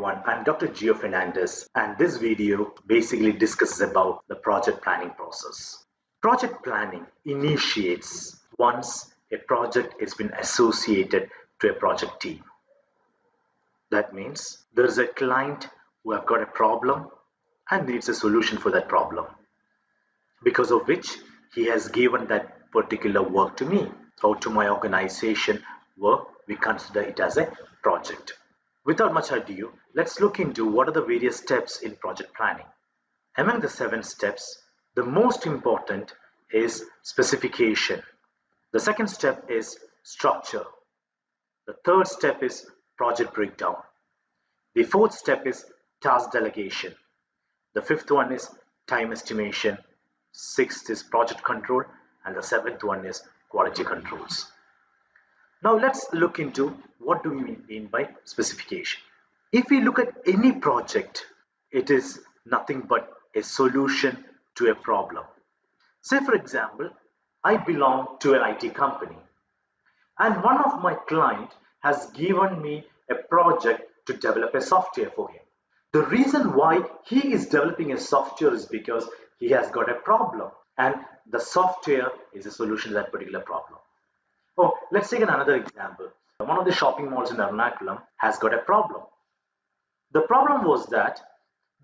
everyone, I'm Dr. Gio Fernandez, and this video basically discusses about the project planning process. Project planning initiates once a project has been associated to a project team. That means there is a client who have got a problem and needs a solution for that problem, because of which he has given that particular work to me or to my organization, where we consider it as a project. Without much ado, let's look into what are the various steps in project planning. Among the 7 steps, the most important is specification. The second step is structure. The third step is project breakdown. The fourth step is task delegation. The fifth one is time estimation. Sixth is project control, and the seventh one is quality controls. Now let's look into what do we mean by specification. If we look at any project, it is nothing but a solution to a problem. Say for example, I belong to an IT company and one of my clients has given me a project to develop a software for him. The reason why he is developing a software is because he has got a problem and the software is a solution to that particular problem. Oh, let's take another example. One of the shopping malls in Ernakulam has got a problem. The problem was that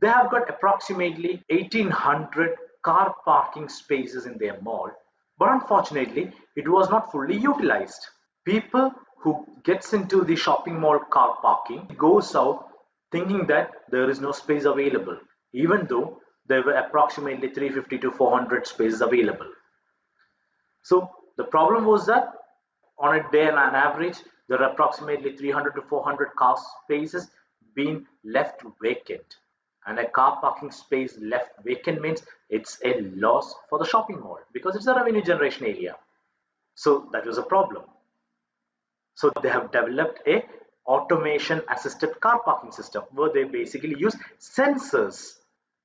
they have got approximately 1800 car parking spaces in their mall, but unfortunately it was not fully utilized. People who gets into the shopping mall car parking goes out thinking that there is no space available, even though there were approximately 350 to 400 spaces available. So the problem was that on a day, on an average, there are approximately 300 to 400 car spaces being left vacant. And a car parking space left vacant means it's a loss for the shopping mall because it's a revenue generation area. So that was a problem. So they have developed a automation assisted car parking system where they basically use sensors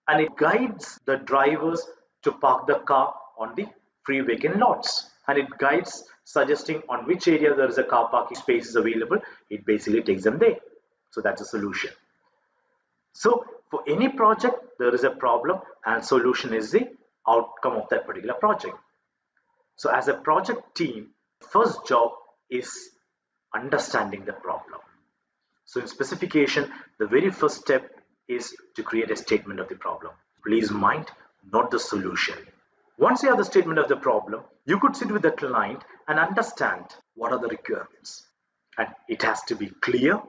and it guides the drivers to park the car on the free vacant lots, and it guides suggesting on which area there is a car parking space is available. It basically takes them there. So that's a solution. So for any project there is a problem and solution is the outcome of that particular project. So as a project team, first job is understanding the problem. So in specification, the very first step is to create a statement of the problem. Please mind, not the solution. Once you have the statement of the problem, you could sit with the client and understand what are the requirements. And it has to be clear,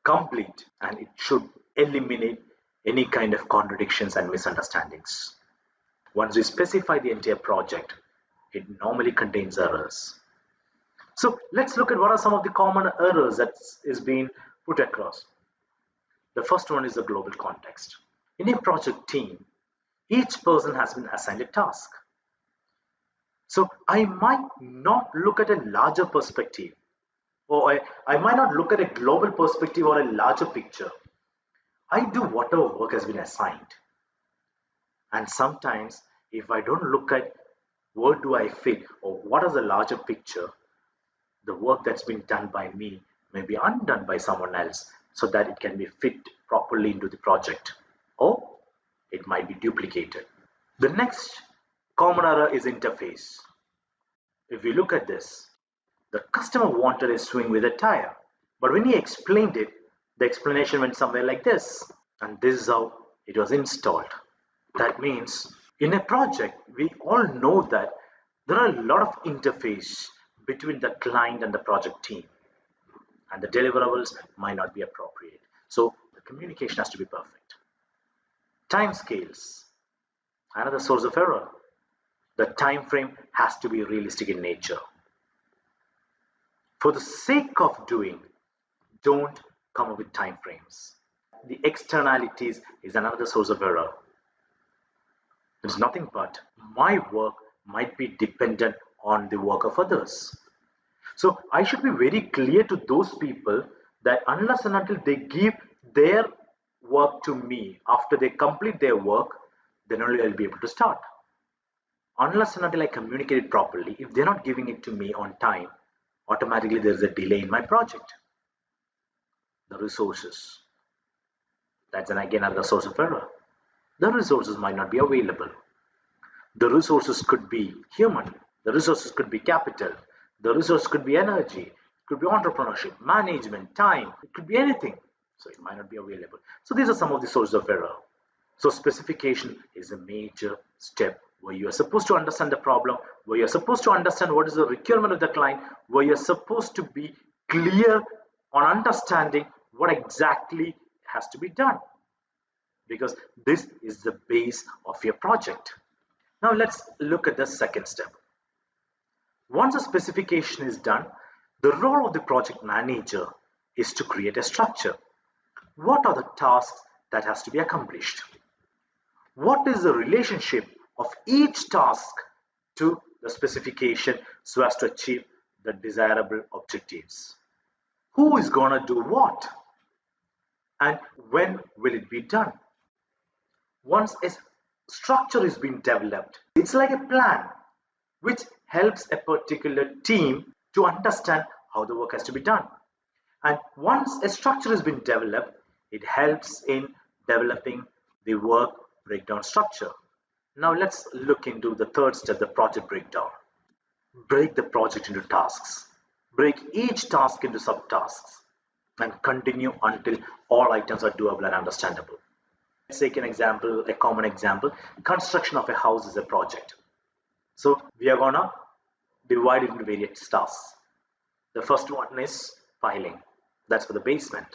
complete, and it should eliminate any kind of contradictions and misunderstandings. Once we specify the entire project, it normally contains errors. So let's look at what are some of the common errors that is being put across. The first one is the global context. In a project team, each person has been assigned a task. So I might not look at a larger perspective, or I might not look at a global perspective or a larger picture. I do whatever work has been assigned. And sometimes if I don't look at where do I fit or what is the larger picture, the work that's been done by me may be undone by someone else so that it can be fit properly into the project, or it might be duplicated. The next common error is interface. If we look at this, the customer wanted a swing with a tire, but when he explained it, the explanation went somewhere like this, and this is how it was installed. That means in a project, we all know that there are a lot of interface between the client and the project team, and the deliverables might not be appropriate. So the communication has to be perfect. Time scales, another source of error. The time frame has to be realistic in nature. For the sake of doing, don't come up with time frames. The externalities is another source of error. It's nothing but my work might be dependent on the work of others. So I should be very clear to those people that unless and until they give their work to me, after they complete their work, then only I'll be able to start. Unless and until I communicate it properly, if they're not giving it to me on time, automatically there's a delay in my project. The resources. That's again another source of error. The resources might not be available. The resources could be human, the resources could be capital, the resource could be energy, it could be entrepreneurship, management, time, it could be anything. So it might not be available. So these are some of the sources of error. So specification is a major step where you are supposed to understand the problem, where you are supposed to understand what is the requirement of the client, where you are supposed to be clear on understanding what exactly has to be done, because this is the base of your project. Now let's look at the second step. Once a specification is done, the role of the project manager is to create a structure. What are the tasks that has to be accomplished? What is the relationship of each task to the specification so as to achieve the desirable objectives? Who is going to do what? And when will it be done? Once a structure is being developed, it's like a plan which helps a particular team to understand how the work has to be done. And once a structure has been developed, it helps in developing the work breakdown structure. Now let's look into the third step, the project breakdown. Break the project into tasks. Break each task into subtasks and continue until all items are doable and understandable. Let's take an example, a common example. Construction of a house is a project. So we are gonna divide it into various tasks. The first one is piling. That's for the basement.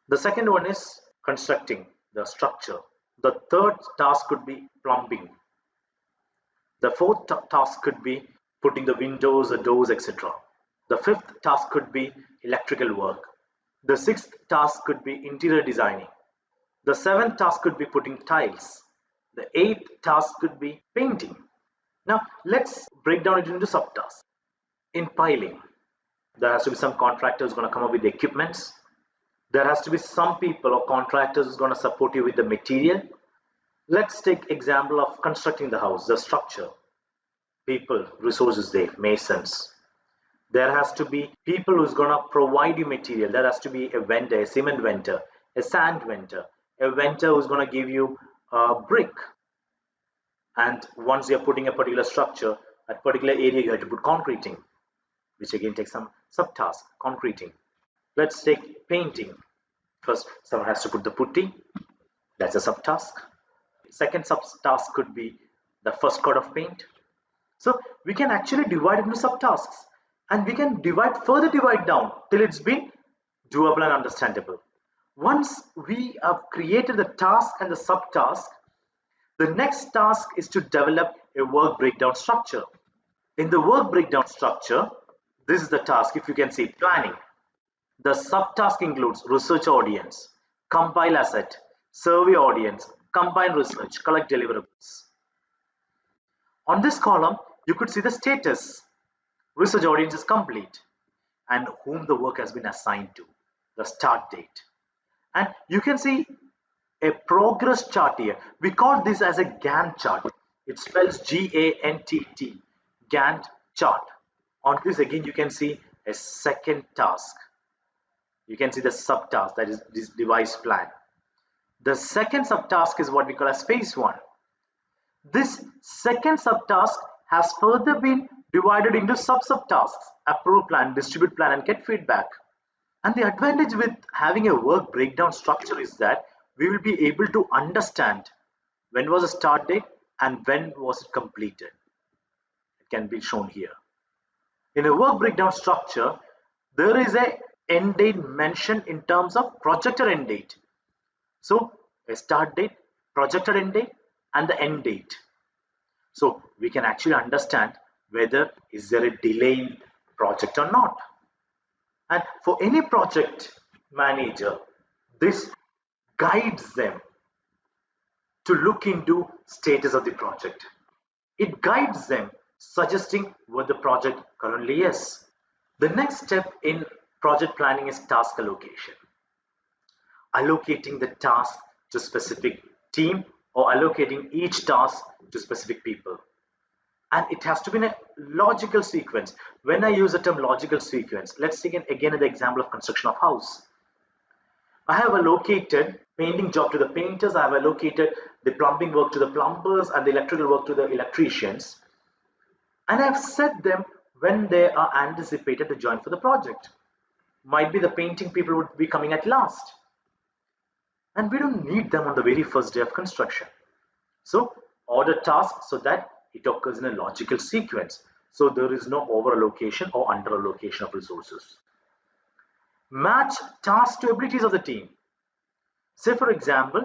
The second one is constructing the structure. The third task could be plumbing. The fourth task could be putting the windows, the doors, etc. The fifth task could be electrical work. The sixth task could be interior designing. The seventh task could be putting tiles. The eighth task could be painting. Now let's break down it into subtasks. In piling, there has to be some contractors going to come up with the equipments. There has to be some people or contractors who's going to support you with the material. Let's take example of constructing the house, the structure. People, resources there, masons. There has to be people who's going to provide you material. There has to be a vendor, a cement vendor, a sand vendor, a vendor who's going to give you a brick. And once you're putting a particular structure, at particular area you have to put concreting, which again takes some subtask, concreting. Let's take painting. First, someone has to put the putty. That's a subtask. Second subtask could be the first coat of paint. So we can actually divide it into subtasks, and we can further divide down till it's been doable and understandable. Once we have created the task and the subtask, the next task is to develop a work breakdown structure. In the work breakdown structure, this is the task. If you can see, planning. The subtask includes research audience, compile asset, survey audience, combine research, collect deliverables. On this column, you could see the status. Research audience is complete and whom the work has been assigned to, the start date. And you can see a progress chart here. We call this as a Gantt chart. It spells G-A-N-T-T, Gantt chart. On this again you can see a second task. You can see the subtask, that is this device plan. The second subtask is what we call as phase 1. This second subtask has further been divided into subtasks: approve plan, distribute plan, and get feedback. And the advantage with having a work breakdown structure is that we will be able to understand when was the start date and when was it completed. It can be shown here. In a work breakdown structure, there is a end date mentioned in terms of projected end date. So a start date, projected end date, and the end date. So we can actually understand whether is there a delay in project or not. And for any project manager, this guides them to look into status of the project. It guides them suggesting what the project currently is. The next step in project planning is task allocation. Allocating the task to specific team or allocating each task to specific people. And it has to be in a logical sequence. When I use the term logical sequence, let's take again the example of construction of house. I have allocated painting job to the painters, I have allocated the plumbing work to the plumbers and the electrical work to the electricians. And I've set them when they are anticipated to join for the project. Might be the painting people would be coming at last. And we don't need them on the very first day of construction. So order tasks so that it occurs in a logical sequence. So there is no over allocation or under allocation of resources. Match tasks to abilities of the team. Say for example,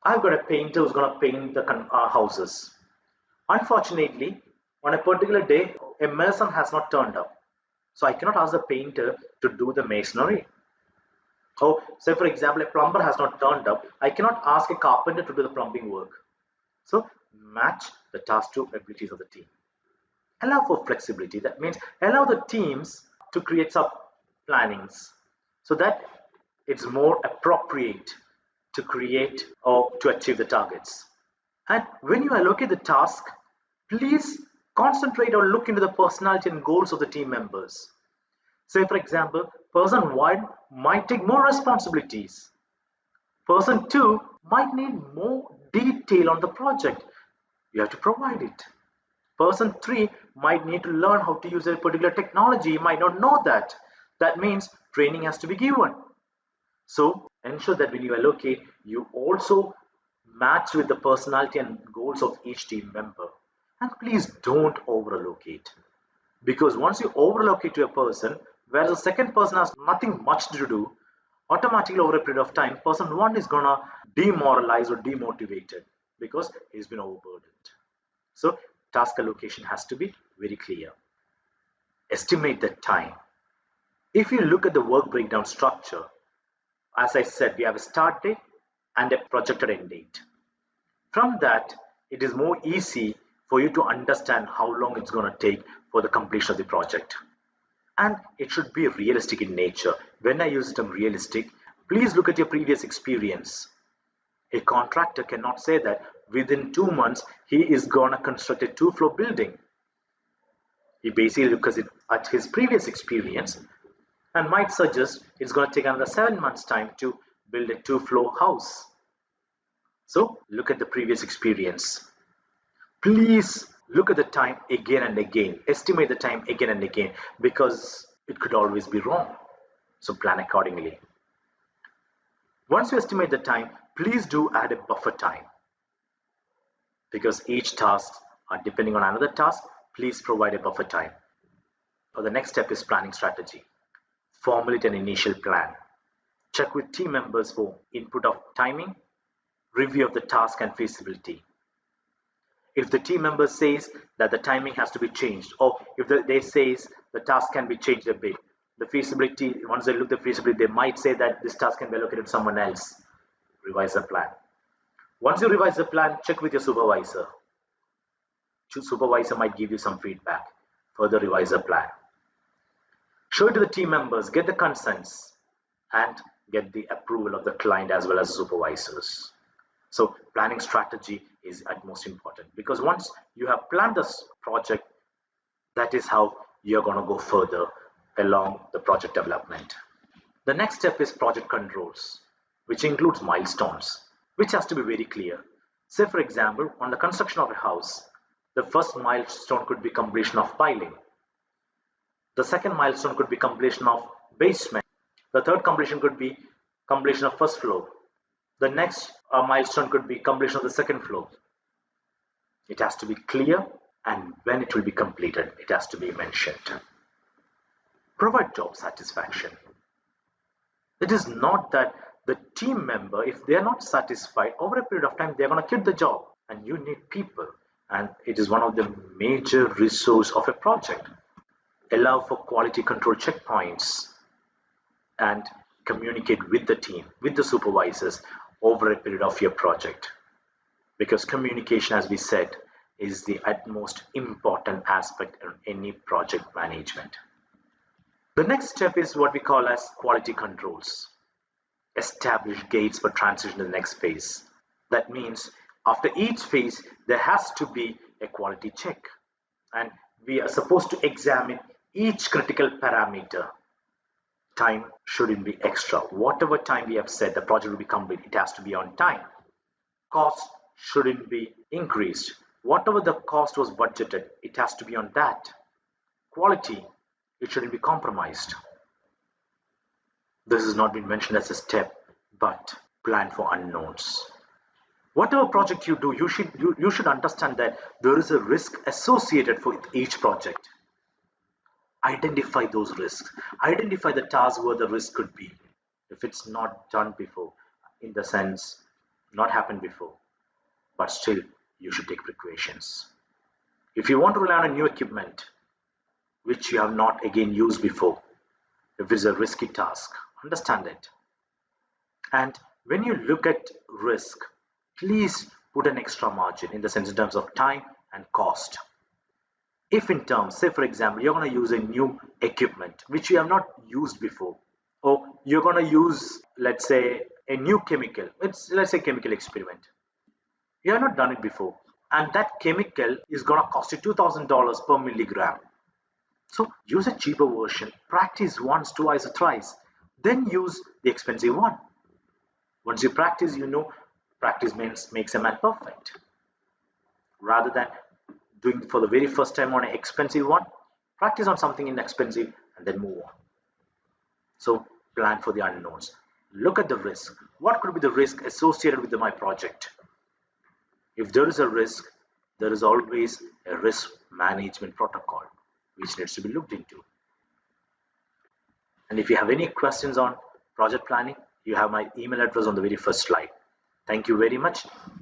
I've got a painter who's going to paint the houses. Unfortunately, on a particular day, a mason has not turned up. So I cannot ask the painter to do the masonry. Or say for example, a plumber has not turned up. I cannot ask a carpenter to do the plumbing work. So match the task to abilities of the team. Allow for flexibility. That means allow the teams to create sub plannings so that it's more appropriate to create or to achieve the targets. And when you allocate the task, please concentrate or look into the personality and goals of the team members. Say for example, person 1 might take more responsibilities. Person 2 might need more detail on the project. You have to provide it. Person 3 might need to learn how to use a particular technology. You might not know that. That means training has to be given. So ensure that when you allocate, you also match with the personality and goals of each team member. And please don't over allocate. Because once you over allocate to a person, whereas the second person has nothing much to do, automatically over a period of time, person 1 is gonna demoralize or demotivated because he's been overburdened. So task allocation has to be very clear. Estimate the time. If you look at the work breakdown structure, as I said, we have a start date and a projected end date. From that, it is more easy for you to understand how long it's going to take for the completion of the project. And it should be realistic in nature. When I use the term realistic, please look at your previous experience. A contractor cannot say that within 2 months he is going to construct a 2-floor building. He basically looks at his previous experience and might suggest it's going to take another 7 months time to build a 2-floor house. So look at the previous experience. Please look at the time again and again. Estimate the time again and again because it could always be wrong. So plan accordingly. Once you estimate the time, please do add a buffer time because each task are depending on another task. Please provide a buffer time. The next step is planning strategy. Formulate an initial plan. Check with team members for input of timing, review of the task and feasibility. If the team member says that the timing has to be changed, or if they say the task can be changed a bit, the feasibility, once they look at the feasibility, they might say that this task can be allocated to someone else. Revise the plan. Once you revise the plan, check with your supervisor. Supervisor might give you some feedback. Further revise the plan. Show it to the team members, get the consents, and get the approval of the client as well as supervisors. So planning strategy is at most important because once you have planned this project, that is how you're going to go further along the project development. The next step is project controls, which includes milestones, which has to be very clear. Say for example, on the construction of a house, the first milestone could be completion of piling. The second milestone could be completion of basement. The third completion could be completion of first floor. The next milestone could be completion of the second floor. It has to be clear, and when it will be completed, it has to be mentioned. Provide job satisfaction. It is not that the team member, if they are not satisfied, over a period of time, they're going to quit the job, and you need people, and it is one of the major resources of a project. Allow for quality control checkpoints and communicate with the team, with the supervisors over a period of your project. Because communication, as we said, is the utmost important aspect in any project management. The next step is what we call as quality controls. Establish gates for transition to the next phase. That means after each phase, there has to be a quality check. And we are supposed to examine each critical parameter. time shouldn't be extra. Whatever time we have said the project will be complete, it has to be on time. Cost shouldn't be increased. Whatever the cost was budgeted, it has to be on that. Quality, it shouldn't be compromised. This has not been mentioned as a step, but plan for unknowns. Whatever project you do, you should understand that there is a risk associated with each project. Identify those risks. Identify the tasks where the risk could be. If it's not done before, in the sense, not happened before, but still you should take precautions. If you want to rely on a new equipment, which you have not again used before, if it's a risky task, understand it. And when you look at risk, please put an extra margin in the sense in terms of time and cost. If in terms, say for example, you're going to use a new equipment which you have not used before, or you're going to use, let's say, a new chemical, let's say chemical experiment. You have not done it before, and that chemical is going to cost you $2,000 per milligram. So use a cheaper version, practice once, twice, or thrice, then use the expensive one. Once you practice, you know practice makes a man perfect. Rather than doing for the very first time on an expensive one, practice on something inexpensive and then move on. So plan for the unknowns. Look at the risk. What could be the risk associated with my project? If there is a risk, there is always a risk management protocol which needs to be looked into. And if you have any questions on project planning, you have my email address on the very first slide. Thank you very much.